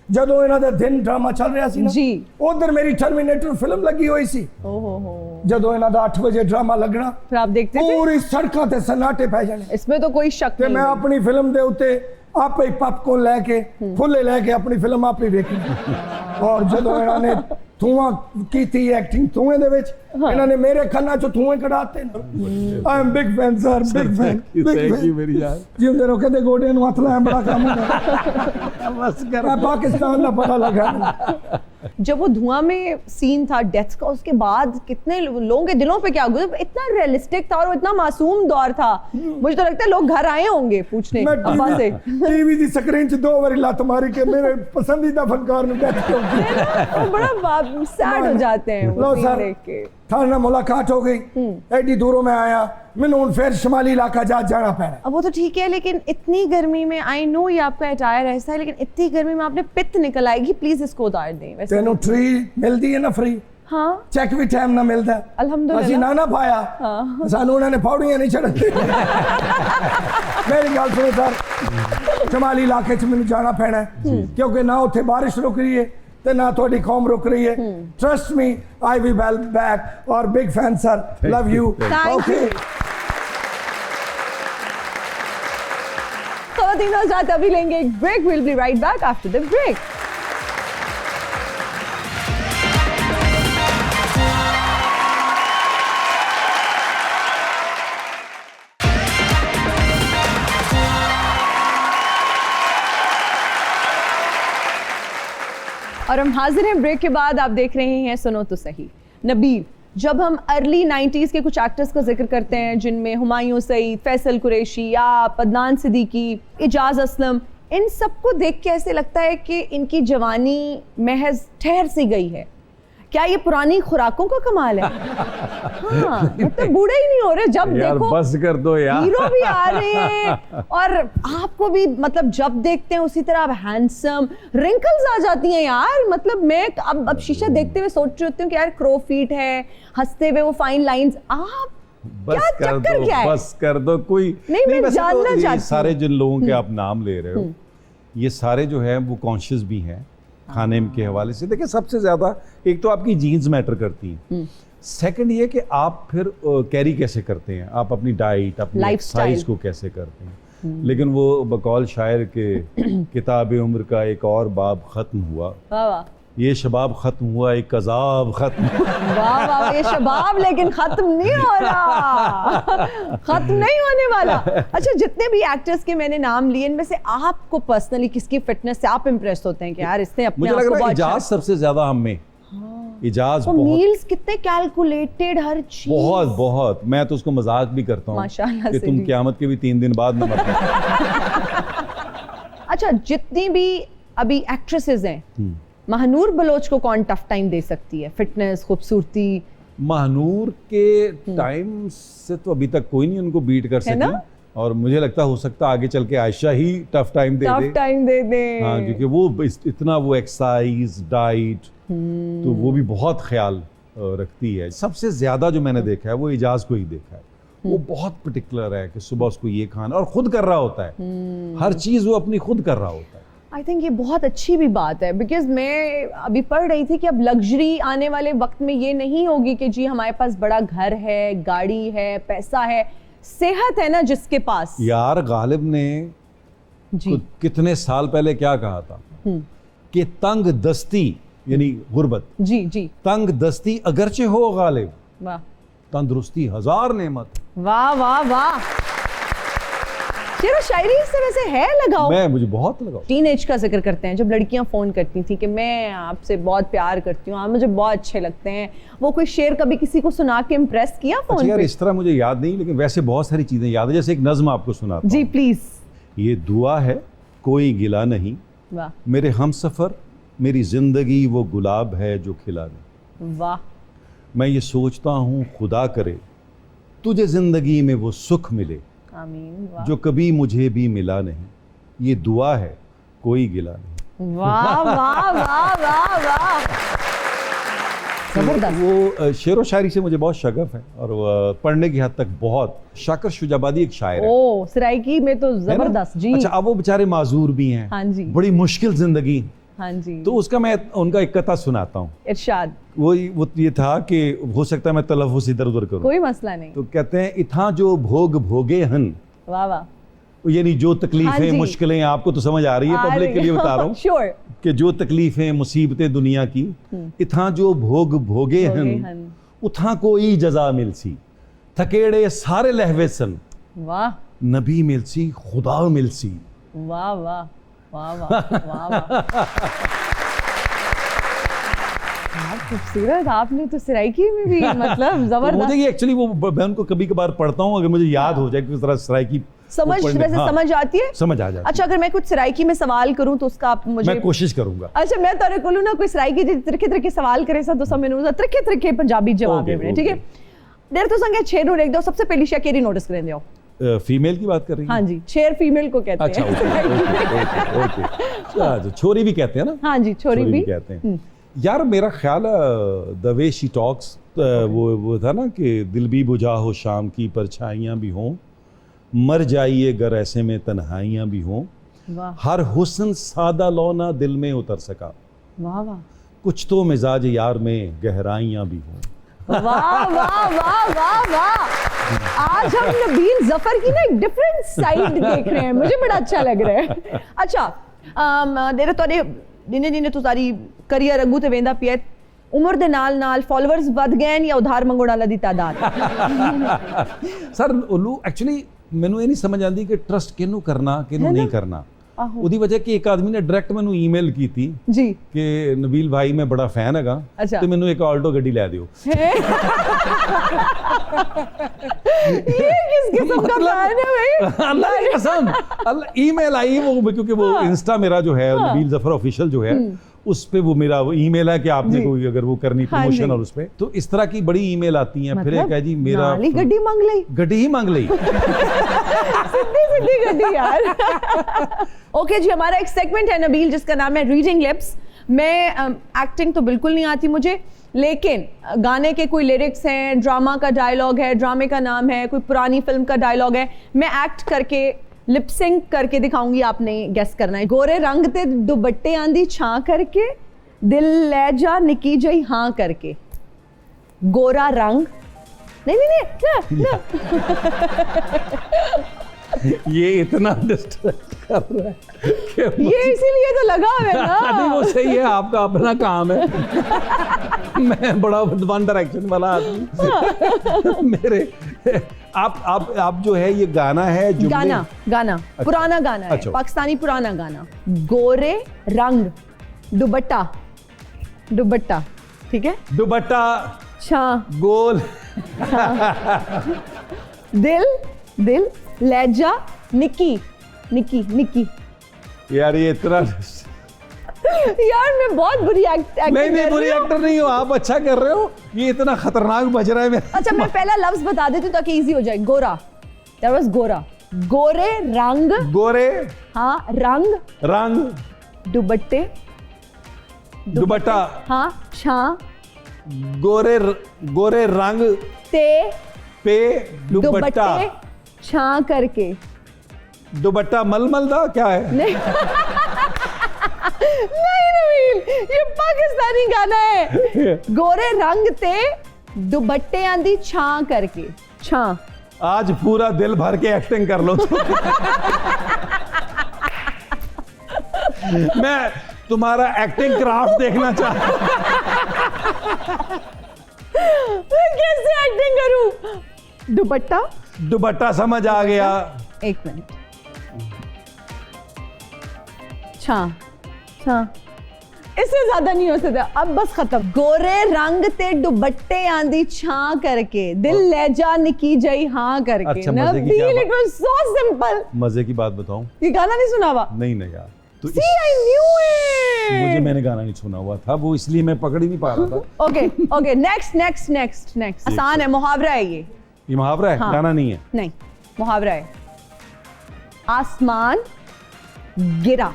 ਜਦੋਂ ਇਹਨਾਂ ਦਾ ਦਿਨ ਡਰਾਮਾ ਚੱਲ ਰਿਹਾ ਸੀ ਨਾ जी ਉਧਰ ਮੇਰੀ ਟਰਮੀਨੇਟਰ ਫਿਲਮ ਲੱਗੀ ਹੋਈ ਸੀ। ओहो ਜਦੋਂ ਇਹਨਾਂ ਦਾ 8 ਵਜੇ ਡਰਾਮਾ ਲੱਗਣਾ फिर आप देखते थे ਪੂਰੀ ਸੜਕਾਂ ਤੇ ਸਨਾਟੇ ਪੈ ਜਾਣੇ इसमें तो कोई शक ਤੇ नहीं ਮੈਂ है। ਆਪਣੀ ਫਿਲਮ ਦੇ ਉੱਤੇ ਆਪੇ ਹੀ ਪਪਕੋਰਨ ਲੈ ਕੇ ਫੁੱਲੇ ਲੈ ਕੇ ਆਪਣੀ ਫਿਲਮ ਆਪੇ ਵੇਖਣੀ। ਔਰ ਜਦੋਂ ਇਹਨਾਂ ਨੇ ਧੂਆਂ ਕੀਤੀ ਐਕਟਿੰਗ ਧੂਏ ਦੇ ਵਿੱਚ, ਇਹਨਾਂ ਨੇ ਮੇਰੇ ਕੰਨਾਂ ਚੋਂ ਧੂਏ ਕਢਾਤੇ। I am big fan sir, big fan, thank you मेरी यार। ਜਿਉਂਦੇ ਰੋ ਕਹਿੰਦੇ ਗੋਡਿਆਂ ਨੂੰ ਹੱਥ ਲਾਇਆ ਬੜਾ ਕੰਮ ਹੁੰਦਾ। बस कर मैं पाकिस्तान का पता लगा। जब वो धुआं में सीन था डेथ का, उसके बाद कितने लोगों के दिलों पे क्या गुजरा, इतना रियलिस्टिक था और वो इतना मासूम दौर था। मुझे तो लगता है लोग घर आए होंगे पूछने मैं अब्बा से। टीवी दी स्क्रीन च 2 बारी लत मारी के मेरे पसंदीदा फनकार ने डेथ क्यों की। वो बड़ा सैड हो जाते हैं वो लो सीन सर। देख के। थाने ਨਾਲ मुलाकात हो गई, एडी दूरों में आया, मैंने उन फिर शुमाली इलाका जाना पैना। अब वो तो ठीक है, लेकिन इतनी गर्मी में, आई नो ये आपका अटायर ऐसा है, लेकिन इतनी गर्मी में आपने पित्त निकल आएगी, प्लीज इसको उतार दें। वैसे तेनू ट्री मिलती है ना फ्री, हाँ चेक भी टाइम ना मिलता। अल्हम्दुलिल्लाह। ਅਸੀਂ ਨਾ ਪਾਇਆ, ਸਾਨੂੰ ਉਹਨਾਂ ਨੇ ਪੌੜੀਆਂ ਨਹੀਂ ਚੜ੍ਹਨ। ਮੇਰੀ ਗੱਲ ਸੁਣੋ ਸਰ, ਸ਼ਮਾਲੀ ਇਲਾਕੇ 'ਚ ਮੈਨੂੰ ਜਾਣਾ ਪੈਣਾ ਹੈ ਕਿਉਂਕਿ ਨਾ ਉੱਥੇ ਬਾਰਿਸ਼ ਰੁਕ ਰਹੀ ਹੈ ਤੇ ਨਾ ਤੁਹਾਡੀ ਕੌਮ ਰੁਕ ਰਹੀ ਹੈ। Trust me I will well back और big fan sir, love you. Thank you। खवातीन और हज़रात, अभी लेंगे एक break, will be right back after the break. और हम हाजिर हैं ब्रेक के बाद। आप देख रहे हैं सुनो तो सही। नबील, जब हम अर्ली 90s के कुछ एक्टर्स का जिक्र करते हैं जिनमें हुमायूं सईद, फैसल कुरैशी, आप, अदनान सिद्दीकी, इजाज असलम, इन सबको देख के ऐसे लगता है कि इनकी जवानी महज ठहर सी गई है। क्या ये पुरानी खुराकों का कमाल है? हाँ, मतलब बूढ़े ही नहीं हो रहे। जब यार देखो बस कर दो यार, हीरो भी आ रहे हैं और आपको भी मतलब जब देखते हैं उसी तरह आप हैंडसम, रिंकल्स आ जाती हैं यार। मतलब मैं अब शीशा देखते हुए सोच रही होती हूँ कि यार क्रो फीट है, हंसते हुए वो फाइन लाइंस। आप बस क्या कर चक्कर दो, क्या है? बस कर दो। कोई नहीं, मैं वैसे जानना ये चाहती सारे हूँ। जिन लोगों के आप नाम ले रहे हो, ये सारे जो है वो कॉन्शियस भी हैं खाने के हवाले से। देखिए सबसे ज्यादा एक तो आपकी जीन्स मैटर करती हैं, सेकंड ये कि आप फिर कैरी कैसे करते हैं, आप अपनी डाइट, अपनी एक्सरसाइज को कैसे करते हैं। लेकिन वो बकौल शायर के किताब उम्र का एक और बाब खत्म हुआ, वाह वाह ये शबाब खत्म हुआ, एक कज़ाब खत्म। वाह वाह, ये शबाब लेकिन खत्म नहीं हो रहा, खत्म नहीं होने वाला। अच्छा, जितने भी एक्टर्स के मैंने नाम लिए, इनमें से आपको पर्सनली किसकी फिटनेस से आप इम्प्रेस होते हैं कि यार इसने अपने मुझे आप लग को रहा है बहुत इजाज सबसे ज्यादा हम में, इजाज वो बहुत मील्स कितने कैलकुलेटेड, हर चीज बहुत बहुत। मैं तो उसको मजाक भी करता हूँ माशाल्लाह कि से तुम जी। क़यामत के भी 3 दिन बाद न मरना। अच्छा, जितनी भी अभी एक्ट्रेसेस हैं, महानूर बलोच को कौन टफ टाइम दे सकती है? फिटनेस, खूबसूरती। महानूर के टाइम से तो अभी तक कोई नहीं उनको बीट कर है ना? सकी, और मुझे लगता हो सकता आगे चल के आयशा ही टफ टाइम दे दे। टफ टाइम दे दे। हाँ, क्योंकि वो इतना वो एक्सरसाइज, डाइट, तो वो भी बहुत ख्याल रखती है। सबसे ज्यादा जो मैंने देखा है वो इजाज को ही देखा है। वो बहुत पर्टिकुलर है कि सुबह उसको ये खाना, और खुद कर रहा होता है, हर चीज वो अपनी खुद कर रहा होता है। आई थिंक ये बहुत अच्छी भी बात है, बिकॉज मैं अभी पढ़ रही थी कि अब लग्जरी आने वाले वक्त में ये नहीं होगी कि जी हमारे पास बड़ा घर है, गाड़ी है, पैसा है, सेहत है ना जिसके पास। यार गालिब ने जी कितने साल पहले क्या कहा था कि तंग दस्ती यानी गुर्बत, जी जी, तंग दस्ती अगरचे हो गालिब, वाह तंदुरुस्ती हजार नेमत। वाह वाह वाह, शेर और शायरी इस तरह से है लगाओ। मुझे बहुत लगाओ। टीनेज का जिक्र करते हैं, जब लड़कियां फोन करती थी कि मैं आपसे बहुत प्यार करती हूँ, आप मुझे बहुत अच्छे लगते हैं, वो कोई शेर कभी किसी को सुना के इम्प्रेस किया फोन अच्छा यार, पे? इस तरह मुझे याद नहीं, लेकिन वैसे बहुत सारी चीजें याद है। जैसे एक नज्म आपको सुनाता जी हूं। प्लीज। ये दुआ है कोई गिला नहीं, वाह मेरे हमसफ़र मेरी ज़िंदगी वो गुलाब है जो खिला नहीं। वाह। मैं ये सोचता हूँ खुदा करे तुझे ज़िंदगी में वो सुख मिले आमीन। वाह जो कभी मुझे भी मिला नहीं, ये दुआ है कोई गिला नहीं। वाह वाह वाह वाह वाह, जबरदस्त। वो शेर व शायरी से मुझे बहुत शगफ है और वो पढ़ने की हद तक बहुत। शाकर शुजाबादी एक शायर है। ओ सराइकी में तो है ना? जबरदस्त जी। अच्छा, अब वो बेचारे माजूर भी हैं, हाँ जी बड़ी मुश्किल जिंदगी, हाँ जी। तो उसका मैं उनका एक कथा सुनाता हूँ। इरशाद। वो ये था कि हो सकता है मैं तलफ़ुज़ इधर उधर करूँ, कोई मसला नहीं। तो कहते हैं इथा जो भोग भोगे हन, वाह वाह। यानी जो हाँ तकलीफें जी। मुश्किलें, आपको तो समझ आ रही है, पब्लिक के लिए बता रहा हूँ श्योर। कि जो तकलीफें मुसीबतें दुनिया की, इथा जो भोग भोगे हन उथा कोई जजा मिलसी, थकेड़े सारे लहवे सन, वाह नबी मिलसी खुदा मिलसी। वाह वाह वाह वाह वाह वाह। खूबसूरत। आपने तो सराइकी में भी मतलब तो जबरदस्त। मुझे ये एक्चुअली वो मैं उनको कभी कभार पढ़ता हूँ, अगर मुझे याद हो जाए कि किस तरह सराइकी समझ वैसे हाँ, समझ आती है। समझ आ जाती अच्छा, अगर मैं कुछ सराइकी में सवाल करूं तो उसका आप मुझे। मैं कोशिश करूंगा। अच्छा, मैं तारे कोलू ना कोई सराइकी जी त्रिखे त्रिखे सवाल करे सा तो सब मैंने त्रिखे त्रिखे पंजाबी जवाब ओके, देने, ठीक है। देर तो संगे छेर नु एक दो सबसे पहली शय केरी नोटिस करें दियो। फीमेल की बात कर रही हैं? हाँ जी, शेर फीमेल को कहते अच्छा, हैं। ओके, छोरी भी कहते हैं ना? हाँ जी, छोरी भी कहते हैं। यार मेरा ख्याल है द वे शी टॉक्स, वो था ना कि दिल भी बुझा हो शाम की परछाइयाँ भी हों, मर जाइए गर ऐसे में तन्हाइयाँ भी हों, वाह हर हुस्न सादा लौना दिल में उतर सका, वाह वाह कुछ तो मिजाज यार में गहराइयाँ भी हों। वाह वाह वाह वाह वाह। आज हम नबील जफर की ना एक डिफरेंट साइड देख रहे हैं, मुझे बड़ा अच्छा लग रहा है। अच्छा, देर तोड़े दिने दिने तो सारी करियर अगू ते वेंदा पिया, उम्र दे नाल नाल फॉलोअर्स बढ़ गए या उधार मंगोण वाला दी तादाद? सर उल्लू एक्चुअली मैनू ये नहीं समझ आती कि ट्रस्ट किनू करना किनू नहीं करना। ਉਹਦੀ ਵਜ੍ਹਾ ਕਿ ਇੱਕ ਆਦਮੀ ਨੇ ਡਾਇਰੈਕਟ ਮੈਨੂੰ ਈਮੇਲ ਕੀਤੀ जी ਕਿ ਨਬੀਲ ਭਾਈ ਮੈਂ ਬੜਾ ਫੈਨ ਹੈਗਾ अच्छा। ਤੇ ਮੈਨੂੰ ਇੱਕ ਆਲਟੋ ਗੱਡੀ ਲੈ ਦਿਓ। ये किस किस्म का प्लान है भाई? अल्लाह की कसम, अल्लाह ईमेल आई वो, क्योंकि वो इंस्टा मेरा जो है नबील जफर ऑफिशियल जो है उस पे वो मेरा वो ईमेल है कि आपने कोई अगर वो करनी हाँ प्रमोशन जी। और उस पे तो इस तरह की बड़ी ईमेल आती हैं। फिर एक है जी मेरा नाली गड्डी मांग ली, गड्डी ही मांग ली। सीधी सीधी गड्डी यार। ओके जी, हमारा एक सेगमेंट है नबील जिसका नाम है रीडिंग लिप्स। मैं एक्टिंग तो बिल्कुल नहीं आती मुझे, लेकिन गाने के कोई लिरिक्स हैं, ड्रामा का डायलॉग है, ड्रामे का नाम है, कोई पुरानी फिल्म का डायलॉग है, मैं एक्ट करके लिपसिंग करके दिखाऊंगी, आपने गेस करना है। गोरे रंग ते दुपट्टे आंदी छां करके, दिल ले जा निकी जई हाँ करके। गोरा रंग, नहीं नहीं नहीं ना, ये इतना डिस्टर्ब कर रहा है कि ये इसीलिए तो लगा है ना। नहीं वो सही है, आपका अपना काम है। मैं बड़ा वन डायरेक्शन वाला आदमी। मेरे आप जो है ये गाना है जुमले, गाना अच्छा। पुराना गाना है, अच्छा। पाकिस्तानी पुराना गाना। गोरे रंग दुपट्टा, दुपट्टा ठीक है, दुपट्टा छां गोल, दिल दिल लहजा निकी निकी निकी। यार ये इतना यार मैं बहुत बुरी एक्टिंग नहीं बुरी एक्टर नहीं हो आप, अच्छा कर रहे हो। ये इतना खतरनाक बज रहा है मेरा। अच्छा, मैं पहला लफ्ज बता देती हूँ ताकि इजी हो जाए। गोरा, दैट वाज गोरा। गोरे रंग, गोरे हाँ रंग, रंग दुपट्टे, दुपट्टा, हाँ छां, गोरे रंग ते पे दुपट्टा, छां करके। दुपट्टा मलमल दा क्या है? नहीं नहीं नबील, ये पाकिस्तानी गाना है। गोरे रंग ते दुपट्टे आंदी छां करके, छां। आज पूरा दिल भर के एक्टिंग कर लो तो। मैं तुम्हारा एक्टिंग क्राफ्ट देखना चाहता हूं। मैं कैसे एक्टिंग करूं? दुपट्टा, दुपट्टा समझ आ गया। एक मिनट। छां छां इससे ज्यादा नहीं हो सकता, अब बस खत्म। गोरे रंग ते दुपट्टे आंदी छां करके, दिल लहजा निकी जई हाँ करके। अच्छा, मजे की क्या Nabeel, it was so simple. मजे की बात बताऊं, ये गाना नहीं सुना हुआ? नहीं ना यार, तो See, I knew it. मुझे मैंने गाना नहीं सुना हुआ था, वो इसलिए मैं पकड़ ही नहीं पा रहा था। ओके ओके, नेक्स्ट आसान है, मुहावरा है ये। ये मुहावरा है, हाँ। गाना नहीं है। नहीं, मुहावरा है। आसमान गिरा,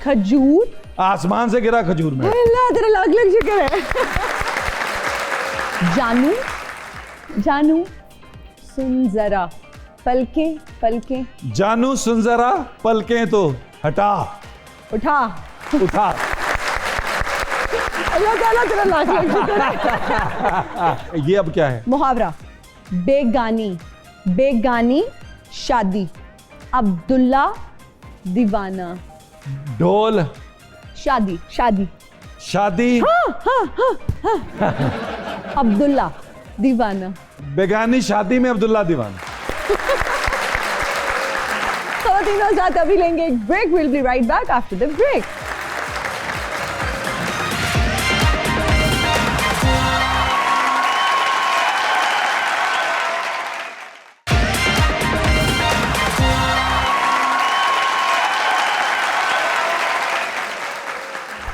खजूर। आसमान से गिरा खजूर में। अल्लाह तेरा लाख लाख शुक्र है। जानू जानू सुन जरा, पलके पलके। जानू सुन जरा, पलकें तो हटा, उठा उठा। अल्लाह ताला तेरा लाख लाख शुक्र है। ये अब क्या है? मुहावरा, बेगानी बेगानी शादी, अब्दुल्ला दीवाना। ढोल शादी शादी, शादी, अब्दुल्ला दीवाना। बेगानी शादी में अब्दुल्ला दीवाना। खवातीन और हज़रात, अभी लेंगे एक break. Will be right back after the break.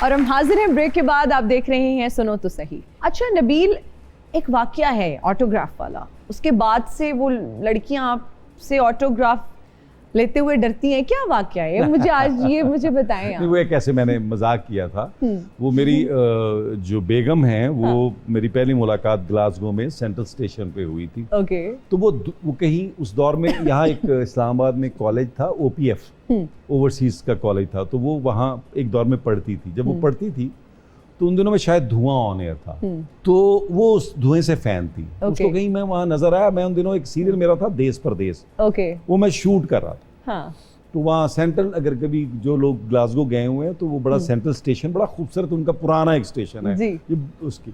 और हम हाजिर हैं ब्रेक के बाद। आप देख रहे हैं सुनो तो सही। अच्छा नबील, एक वाकया है ऑटोग्राफ वाला, उसके बाद से वो लड़कियां आपसे ऑटोग्राफ लेते हुए डरती हैं, क्या वाकया है? मुझे आज ये मुझे बताएं आप। वो एक ऐसे मैंने मजाक किया था। वो मेरी जो बेगम है वो मेरी पहली मुलाकात ग्लासगो में सेंट्रल स्टेशन पे हुई थी। ओके। तो वो कहीं उस दौर में यहाँ एक इस्लामाबाद में कॉलेज था, ओपीएफ, ओवरसीज का कॉलेज था, तो वो वहाँ एक दौर में पढ़ती थी। जब वो पढ़ती थी तो उन दिनों में शायद धुआं ऑन एयर था, तो वो उस धुएं से फैन थी। उसको कहीं मैं वहाँ नजर आया। मैं उन दिनों एक सीरियल मेरा था देश परदेश, ओके, वो मैं शूट कर रहा था। हाँ। तो वहाँ सेंट्रल, अगर कभी जो लोग ग्लासगो गए हुए हैं तो वो बड़ा सेंट्रल स्टेशन बड़ा खूबसूरत, उनका पुराना एक स्टेशन है जी। ये उसकी।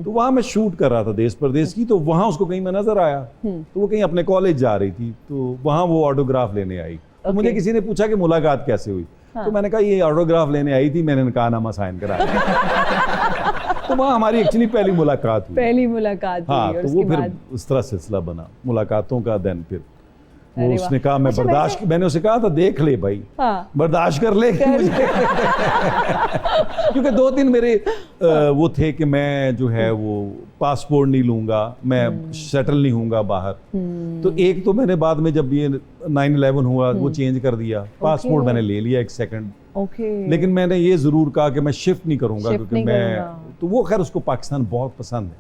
तो वहाँ मैं शूट कर रहा था देश परदेश की, तो वहाँ उसको कहीं मैं नजर आया। तो वो कहीं अपने कॉलेज जा रही थी, तो वहाँ वो ऑटोग्राफ लेने आई। तो मुझे किसी ने पूछा कि मुलाकात कैसे हुई? तो मैंने कहा ये ऑटोग्राफ लेने आई थी, मैंने निकाहनामा साइन कराया। तो वहाँ हमारी एक्चुअली पहली मुलाकात हुई। पहली मुलाकात हुई। हाँ, और तो उसके वो फिर बाद उस तरह सिलसिला बना मुलाकातों का। देन फिर वो अरे उसने वाह। कहा मैं अच्छा, बर्दाश्त, वैसे- मैंने उसे कहा था देख ले भाई, हाँ। बर्दाश्त कर ले। क्योंकि 2-3 मेरे वो थे कि मैं जो है वो पासपोर्ट नहीं लूंगा, मैं सेटल नहीं होऊंगा बाहर। तो एक तो मैंने बाद में जब ये 9/11 हुआ वो चेंज कर दिया, पासपोर्ट मैंने ले लिया एक सेकंड। ओके। लेकिन मैंने ये जरूर कहा कि मैं शिफ्ट नहीं करूंगा, शिफ्ट क्योंकि नहीं मैं करूंगा। तो वो खैर उसको पाकिस्तान बहुत पसंद है,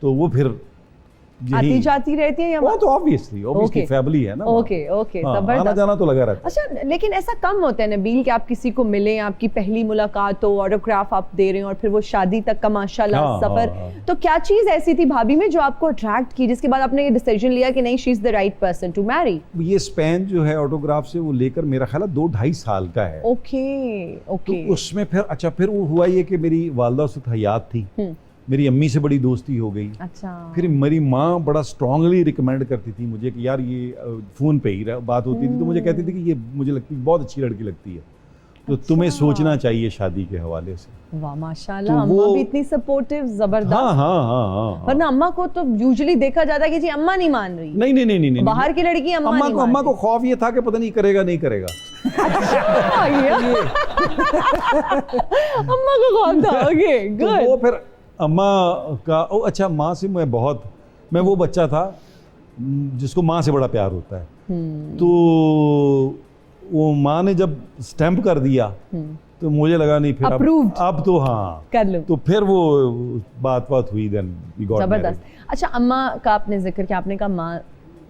तो वो फिर आती जाती रहती है या वो तो ऑब्वियसली Okay. फैमिली है ना। ओके ओके, हाँ, आना जबरदस्त। जाना तो लगा रहता है। अच्छा, लेकिन ऐसा कम होता है नबील कि आप किसी को मिलें, आपकी पहली मुलाकात हो, ऑटोग्राफ आप दे रहे हो और फिर वो शादी तक का माशाल्लाह हाँ, सफर। हाँ, हाँ। तो क्या चीज ऐसी थी भाभी में जो आपको अट्रैक्ट की, जिसके बाद आपने ये डिसीजन लिया कि नहीं, she is the right person to marry? ये स्पैन जो है ऑटोग्राफ से वो लेकर मेरा ख्याल है 2-2.5 साल का है। Okay okay. तो उसमें फिर अच्छा फिर वो हुआ ये कि मेरी वालदा उस वक्त हयात थी, मेरी अम्मी से बड़ी दोस्ती हो गई। अच्छा। फिर मेरी माँ बड़ा स्ट्रांगली रिकमेंड करती थी मुझे कि यार ये फ़ोन पे ही बात होती थी, तो मुझे कहती थी कि ये मुझे लगती बहुत अच्छी लड़की लगती है, तो तुम्हें सोचना चाहिए शादी के हवाले से। वाह माशाल्लाह, तो अम्मा वो- भी इतनी सपोर्टिव, जबरदस्त। हाँ हाँ हाँ हाँ। वरना अम्मा को तो यूजुअली देखा जाता है कि जी अम्मा नहीं मान रही, नहीं नहीं नहीं नहीं नहीं। बाहर की लड़की अम्मा नहीं अम्मा मान को खौफ ये था कि पता नहीं करेगा नहीं करेगा। अच्छा, ये अम्मा को खौफ था। ओके तो वो गुड। फिर अम्मा का अच्छा, माँ से मैं वो बच्चा था जिसको माँ से बड़ा प्यार होता है। तो वो माँ ने जब स्टैंप कर दिया तो मुझे लगा नहीं फिर Approved. अब तो हाँ कर लो। तो फिर वो बात हुई। Then we got married. जबरदस्त। अच्छा, अम्मा का आपने जिक्र किया, आपने कहा माँ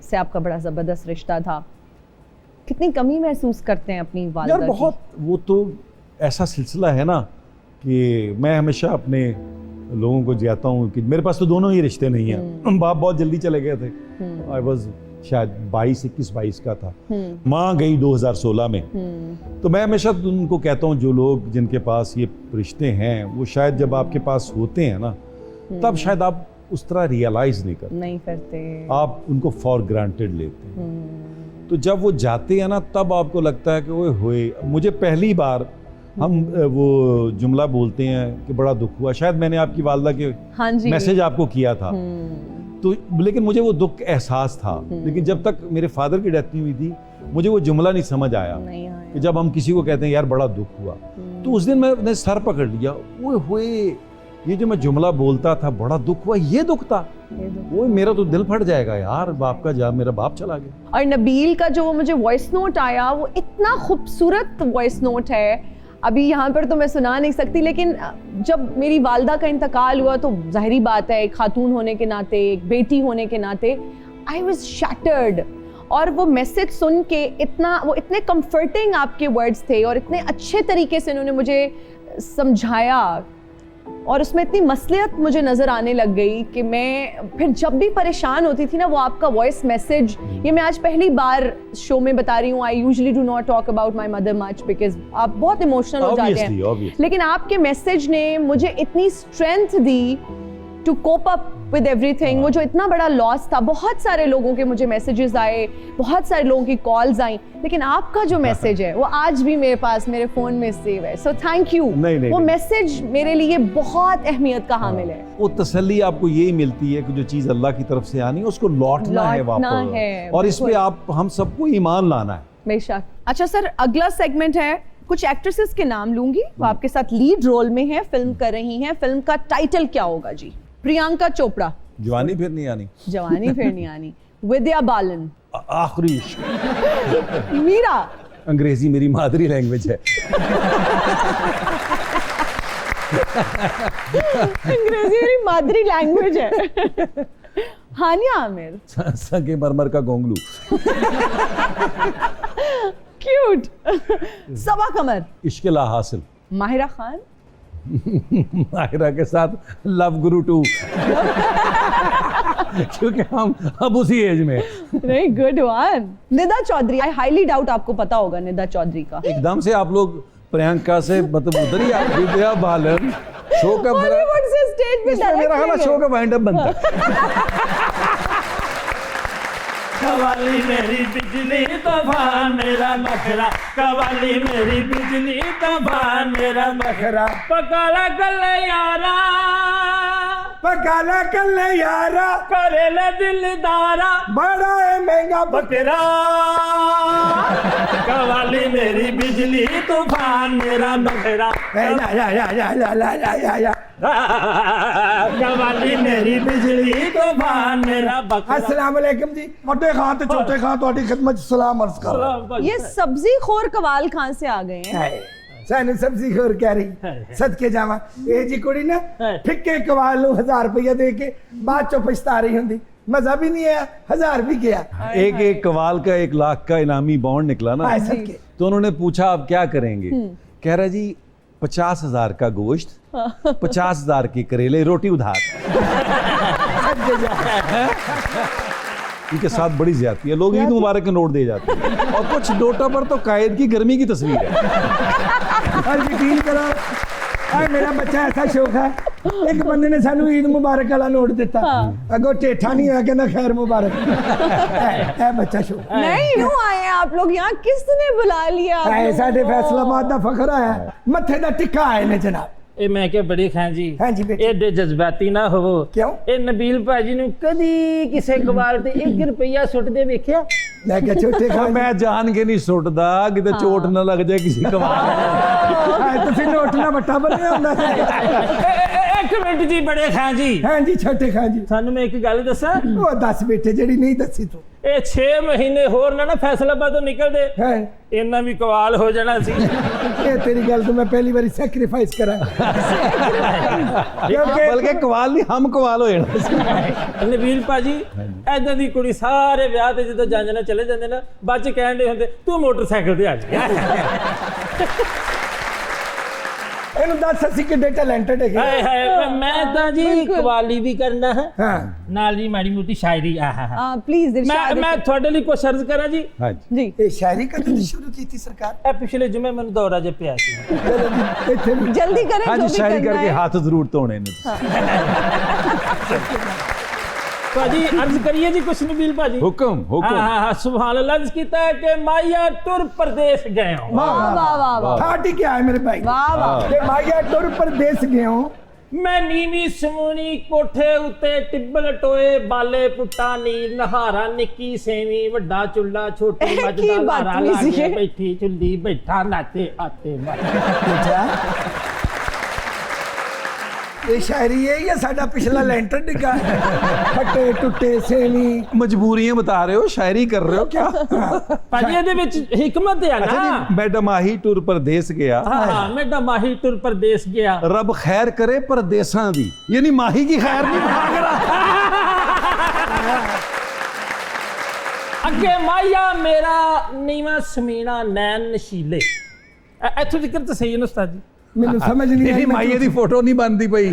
से आपका बड़ा जबरदस्त रिश्ता था। कितनी कमी महसूस करते हैं अपनी वालिदा यार की? बहुत, वो तो ऐसा सिलसिला है ना कि मैं हमेशा अपने लोगों को जाता हूँ कि मेरे पास तो दोनों ही रिश्ते नहीं हैं। बाप बहुत जल्दी चले गए थे, आई वाज शायद 21-22 का था। माँ गई 2016 में। तो मैं हमेशा उनको कहता हूँ जो लोग जिनके पास ये रिश्ते हैं वो शायद जब आपके पास होते हैं ना तब शायद आप उस तरह रियलाइज नहीं करते, नहीं करते। आप उनको फॉर ग्रांटेड लेते हैं। तो जब वो जाते हैं ना तब आपको लगता है कि ओए होए। मुझे पहली बार हम वो जुमला बोलते हैं कि बड़ा दुख हुआ, शायद मैंने आपकी वालदा के हाँ जी मैसेज आपको किया था तो, लेकिन मुझे वो दुख एहसास था, लेकिन जब तक मेरे फादर की डेथ नहीं हुई थी मुझे वो जुमला नहीं समझ आया कि जब हम किसी को कहते हैं यार बड़ा दुख हुआ, तो उस दिन मैंने सर पकड़ लिया, ओए होए ये जो मैं जुमला बोलता था बड़ा दुख हुआ, ये दुख था, वो मेरा तो दिल फट जाएगा यार, बाप का मेरा बाप चला गया। और नबील का जो मुझे वॉइस नोट आया वो इतना खूबसूरत वॉइस नोट है, अभी यहाँ पर तो मैं सुना नहीं सकती, लेकिन जब मेरी वालदा का इंतकाल हुआ तो जाहिरी बात है एक खातून होने के नाते, एक बेटी होने के नाते आई वाज शैटर्ड। और वो मैसेज सुन के वो इतने कंफर्टिंग आपके वर्ड्स थे और इतने अच्छे तरीके से उन्होंने मुझे समझाया और उसमें इतनी मसलियत मुझे नज़र आने लग गई कि मैं फिर जब भी परेशान होती थी ना, वो आपका वॉइस मैसेज, ये मैं आज पहली बार शो में बता रही हूँ, I usually do not talk about my mother much because आप बहुत इमोशनल हो जाते हैं, लेकिन आपके मैसेज ने मुझे इतनी स्ट्रेंथ दी to cope up with everything. वो जो इतना बड़ा लॉस था, बहुत सारे लोगों के मुझे मैसेजेस आए, बहुत सारे लोगों की कॉल्स आई, लेकिन आपका जो मैसेज है वो आज भी मेरे पास मेरे फोन में सेव है, सो थैंक यू। वो मैसेज मेरे लिए बहुत अहमियत का हामिल है। वो तसल्ली आपको यही मिलती है कि जो चीज अल्लाह की तरफ से आनी उसको लौटना है वापस, और इसमें आप हम सबको ईमान लाना है। बेशक। अच्छा सर, अगला सेगमेंट है, कुछ एक्ट्रेसेस के नाम लूंगी, वो आपके साथ लीड रोल में है, फिल्म कर रही हैं, फिल्म का टाइटल क्या होगा जी? प्रियंका चोपड़ा, जवानी फिर नहीं आनी, जवानी फिर नहीं आनी, विद्या बालन, आखिरी इश्क, मीरा, अंग्रेजी मेरी मादरी लैंग्वेज है, अंग्रेजी मेरी मादरी लैंग्वेज है, हानिया आमिर, संगे मरमर का गोंगलू, क्यूट, सबा कमर, इश्क ला हासिल, माहिरा खान, माहिरा के साथ लव गुरु 2 क्योंकि हम अब उसी एज में। नहीं, good one. Nida Chaudhary, I highly doubt आपको पता होगा निदा चौधरी का। एकदम से आप लोग प्रियंका से मतलब उधर ही विद्या बालन शो का बॉलीवुड से स्टेज पे डायरेक्ट मेरा ख्याल शो का वाइंड अप बनता है। कवाली मेरी बिजली तूफान मेरा नखरा, कवाली मेरी बिजली तूफान मेरा नखरा, पकाला कल्ले यारा, पकाला कल्ले यारा, करेला दिलदारा, बड़ा है महंगा बकरा, कवाली मेरी बिजली तूफान मेरा नखरा, कवाली मेरी बिजली तूफान मेरा बकरा। अस्सलाम वालेकुम जी, मोटे खान ते छोटे खान तुम्हारी खिदमत सलाम अर्ज कर रहा हूं। ये सब्जी खोर कवाल खान से आ गए हैं। सानू सब्जी खोर कह रही, सदके जावा ए जी कुड़ी ना फिक्के कवाल नु 1000 रुपया दे के बाद चो पछता रही हुंदी, मजा भी नहीं आया, 1000 भी गया। एक कवाल का 1 लाख का इनामी बॉन्ड निकला ना, तो उन्होंने पूछा आप क्या करेंगे, कह रहा जी 50,000 का गोश्त, 50,000 के करेले, रोटी उधार। इनके साथ बड़ी ज्यादती है, लोग ईद मुबारक के नोट दे जाते हैं और कुछ नोटों पर तो कायद की गर्मी की तस्वीर है। और यकीन करो, मेरा बच्चा ऐसा शौक है, एक बंदे ने सानू ईद मुबारक वाला नोट दिता, अगो टेठा नहीं है, कहना खैर मुबारक। है बच्चा शौक नहीं, क्यों आए आप लोग यहाँ, किसने बुला लिया? साडे फैसलाबाद दा फखर आया, मथे दा टिक्का आए ने जनाब। ए मैं क्या बड़ी खान जी, हाँ जी बेटे, एडे जज्बाती ना होवो। क्यों? ए नबील भाजी ने कदी किसे कवाल ते 1 रुपया सुट दे वेख्या? मैं क्या छोटे खान, मैं जान के नहीं सुटदा किते चोट ना लग जाए किसी कवाल। तुसी नोट ना बट्टा बने हुंदा। एक मिनट जी बड़े खान जी। हाँ जी छोटे खान जी। सानू मैं एक गल दसा। वो दस बेटे जेड़ी नहीं दसी तू। ए 6 महीने होर ना फैसलाबाद तो निकल दे, इन्ना भी कवाल हो जाना सी। ये तेरी गल तो मैं पहली बारी सैक्रिफाइस करा। बल्कि कवाल नहीं, हम कवाल हो जाना। नबील भाजी ऐदां दी कुड़ी सारे ब्याह ते जदों जांजना चले जांदे ना, बाद च कहण दे हुंदे तू मोटरसाइकिल ते आ जा। ਇਹਨੂੰ ਦੱਸ ਅਸੀਂ ਕਿੱਡੇ ਟੈਲੈਂਟਡ ਹੈਗੇ। ਹਾਏ ਹਾਏ, ਮੈਂ ਤਾਂ ਜੀ ਕਵਾਲੀ ਵੀ ਕਰਨਾ ਹੈ, ਹਾਂ ਨਾਲ ਜੀ ਮਾੜੀ ਮੋਟੀ ਸ਼ਾਇਰੀ। प्लीज ਮੈਂ ਤੁਹਾਡੇ ਲਈ ਕੁਛ अर्ज ਕਰਾਂ ਜੀ। हाँ जी। ਇਹ ਸ਼ਾਇਰੀ ਕਦੋਂ ਦੀ ਸ਼ੁਰੂ ਕੀਤੀ ਸਰਕਾਰ? ਇਹ ਪਿਛਲੇ ਜੁਮੇ ਮੈਨੂੰ ਦੌਰਾ ਜਿਹਾ ਪਿਆ ਸੀ। जल्दी करें, हाँ जो जी, भी शायरी करना करके है। हाथ जरूर धोने ने। ਭਾਜੀ अर्ज करिए जी कुछ नबील भाजी हुक्म हुक्म हाँ सुभान अल्लाह अर्ज कीता है कि माया टुर प्रदेश गए हो वाह वाह वाह वाह ठाटी क्या है मेरे भाई वाह वाह कि माया टुर परदेस गए हो मैं नीवी समूनी कोठे उत्ते टिब्बल टोए बाले पुट्टा नीर नहारा निक्की सेवी वड्डा चुल्ला छोटी मझ की दा लारा बदतमीजी लागे है। बैठी चुल्ली बैठा नाते आते बेटा ये शायरी है या साडा पिछला लेंटर डिगा है फटे टुटे सेवी मजबूरियां बता रहे हो, शायरी कर रहे हो क्या? ਭਾਜੀ ਇਹਦੇ ਵਿੱਚ ਹਿਕਮਤ ਹੈ अच्छा ना जी, मैडम माही टूर परदेस गया, हाँ मेरा माही टुर प्रदेश गया रब खैर करे परदेसां दी, यानी माही की खैर नहीं मांग रहा। ਅੱਗੇ ਮਾਇਆ ਮੇਰਾ ਨੀਵਾਂ ਸਮੀਣਾ ਨੈਣ ਨਸ਼ੀਲੇ ਇੱਥੋਂ ਜ਼ਿਕਰ ਤਾਂ ਸਹੀ ਹੈ ਨਾ ਉਸਤਾਦ ਜੀ ਮੈਨੂੰ ਸਮਝ ਨਹੀਂ ਇਹਦੀ आई ਮਾਈਏ ਦੀ ਫੋਟੋ ਨਹੀਂ ਬਣਦੀ ਪਈ।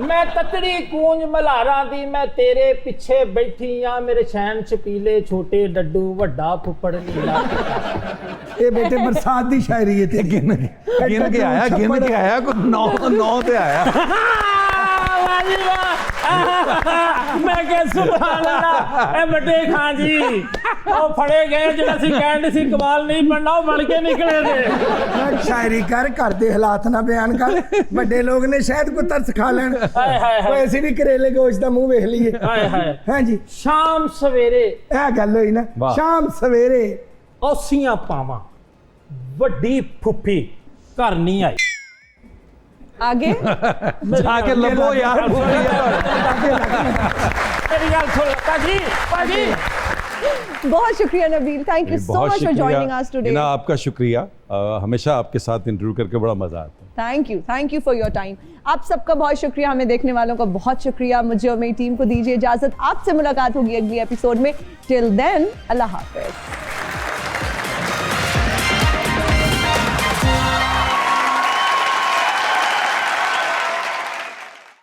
ਮੈਂ ਤਤੜੀ ਕੂੰਜ ਮਲਹਾਰਾਂ ਦੀ ਮੈਂ ਤੇਰੇ ਪਿੱਛੇ ਬੈਠੀ ਆ ਮੇਰੇ ਛੈਣ ਛਪੀਲੇ ਛੋਟੇ ਡੱਡੂ ਵੱਡਾ ਫੁੱਫੜ ਨੀਲਾ ये बेटे बरसात दी शायरी है ते गिन के आया, गिन के आया, कुछ नौ ते आया। ਵਾਹ ਜੀ ਵਾਹ ਮੈਂ ਕਿਹਾ ਸੁਭਾਨ ਅੱਲਾਹ ਇਹ ਵੱਡੇ ਖਾਂ ਜੀ ਉਹ ਫੜੇ ਗਏ ਜਿਹੜਾ ਸੀ ਕਹਿੰਦੇ ਸੀ ਕਮਾਲ ਨਹੀਂ ਬਣਨਾ ਉਹ ਬਣ ਕੇ ਨਿਕਲੇ ਨੇ शायरी कर घर दे हालात ना बयान कर बड़े लोग ने शायद को तरस खा लेन ਹਾਏ ਹਾਏ कोई ਹਾਏ ऐसी भी करेले गोश्त दा मुंह वेख लिए ਹਾਏ ਹਾਏ हां जी ਸ਼ਾਮ ਸਵੇਰੇ ए गल होई ना वाह। शाम सवेरे ਔਸੀਆਂ ਪਾਵਾਂ ਵੱਡੀ ਫੁੱਫੀ ਘਰ ਨਹੀਂ ਆਈ आगे जाके लबो यार, ਮੇਰੀ ਗੱਲ ਸੁਣ ਭਾਜੀ ਭਾਜੀ बहुत शुक्रिया नबील, थैंक यू सो बहुत much for joining us today. ना आपका शुक्रिया, हमेशा आपके साथ इंटरव्यू करके बड़ा मजा आता है। Thank you for your time. आप सबका बहुत शुक्रिया, हमें देखने वालों का बहुत शुक्रिया। मुझे और मेरी टीम को दीजिए इजाजत, आपसे मुलाकात होगी अगली एपिसोड में। टिल देन अल्लाह हाफिज।